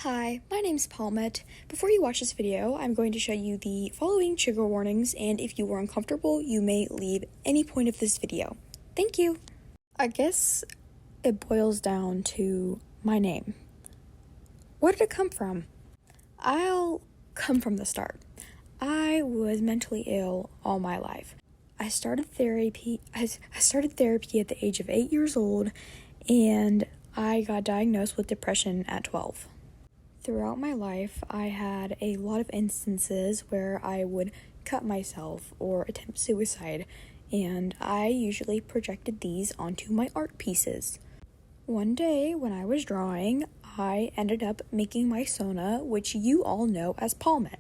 Hi, my name's Palmete. Before you watch this video, I'm going to show you the following trigger warnings, and if you are uncomfortable, you may leave any point of this video. Thank you! I guess it boils down to my name. Where did it come from? I'll come from the start. I was mentally ill all my life. I started therapy at the age of 8 years old, and I got diagnosed with depression at 12. Throughout my life, I had a lot of instances where I would cut myself or attempt suicide, and I usually projected these onto my art pieces. One day, when I was drawing, I ended up making my Sona, which you all know as Palmete.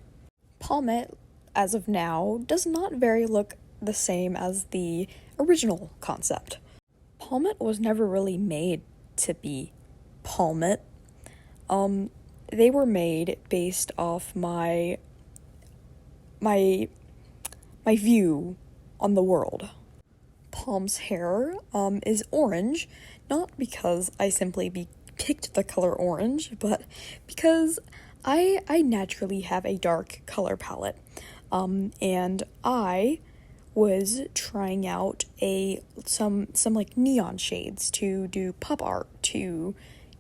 Palmete, as of now, does not very look the same as the original concept. Palmete was never really made to be Palmete. They were made based off my view on the world. Palm's hair is orange, not because I simply picked the color orange, but because I naturally have a dark color palette. And I was trying out some like neon shades to do pop art to,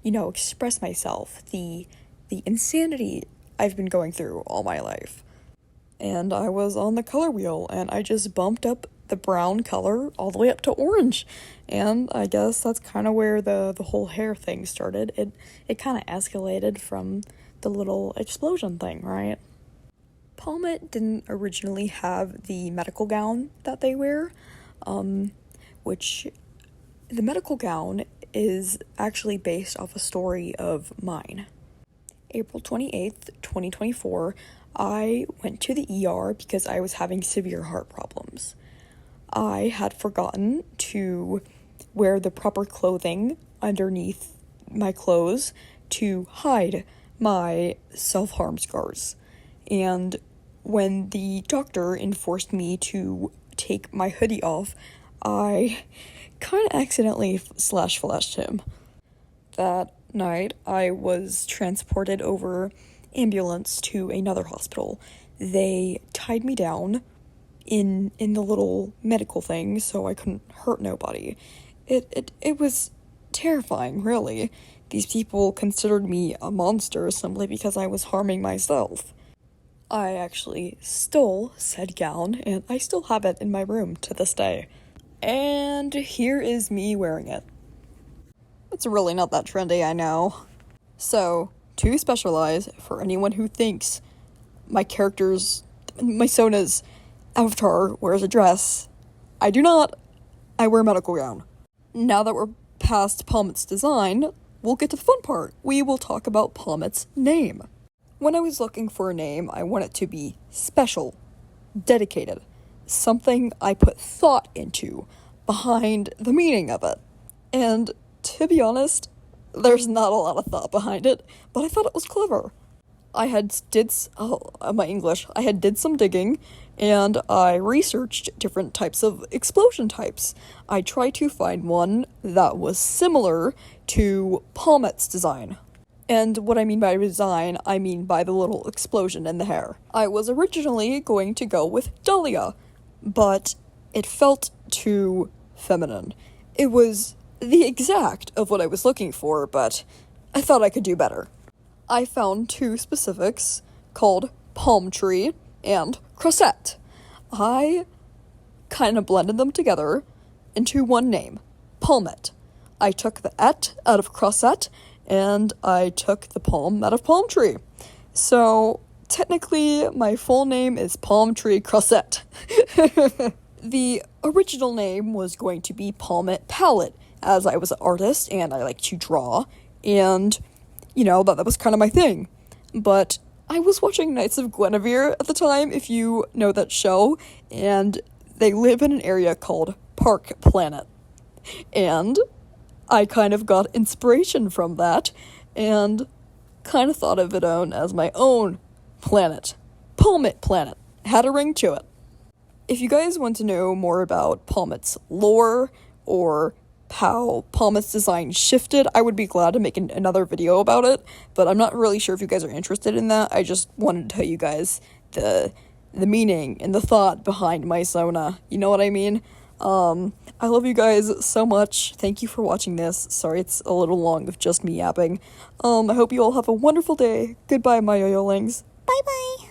express myself, the insanity I've been going through all my life. And I was on the color wheel, and I just bumped up the brown color all the way up to orange. And I guess that's kind of where the whole hair thing started. It kind of escalated from the little explosion thing, right? Palmete didn't originally have the medical gown that they wear, which the medical gown is actually based off a story of mine. April 28th, 2024, I went to the ER because I was having severe heart problems. I had forgotten to wear the proper clothing underneath my clothes to hide my self-harm scars. And when the doctor enforced me to take my hoodie off, I kind of accidentally flashed him. That night, I was transported over ambulance to another hospital. They tied me down in the little medical thing so I couldn't hurt nobody. It was terrifying, really. These people considered me a monster simply because I was harming myself. I actually stole said gown, and I still have it in my room to this day. And here is me wearing it. It's really not that trendy, I know. So, to specialize, for anyone who thinks my Sona's avatar wears a dress, I do not. I wear a medical gown. Now that we're past Palmete's design, we'll get to the fun part. We will talk about Palmete's name. When I was looking for a name, I want it to be special, dedicated, something I put thought into, behind the meaning of it. And to be honest, there's not a lot of thought behind it, but I thought it was clever. I had did some digging, and I researched different types of explosion types. I tried to find one that was similar to Palmete's design. And what I mean by design, I mean by the little explosion in the hair. I was originally going to go with Dahlia, but it felt too feminine. It was the exact of what I was looking for, but I thought I could do better. I found two specifics called palm tree and crosette. I kind of blended them together into one name, Palmete. I took the et out of crosette, and I took the palm out of palm tree. So, technically, my full name is Palm Tree Crosette. The original name was going to be Palmete Palette, as I was an artist and I like to draw, and, that was kind of my thing. But I was watching Knights of Guinevere at the time, if you know that show, and they live in an area called Park Planet. And I kind of got inspiration from that, and kind of thought of it as my own planet. Palmete Planet. Had a ring to it. If you guys want to know more about Palmete's lore, or how Palmette's design shifted, I would be glad to make another video about it, but I'm not really sure if you guys are interested in that. I just wanted to tell you guys the meaning and the thought behind my Sona. You know what I mean? I love you guys so much. Thank you for watching this. Sorry it's a little long of just me yapping. I hope you all have a wonderful day. Goodbye, my yo-yolings. Bye-bye.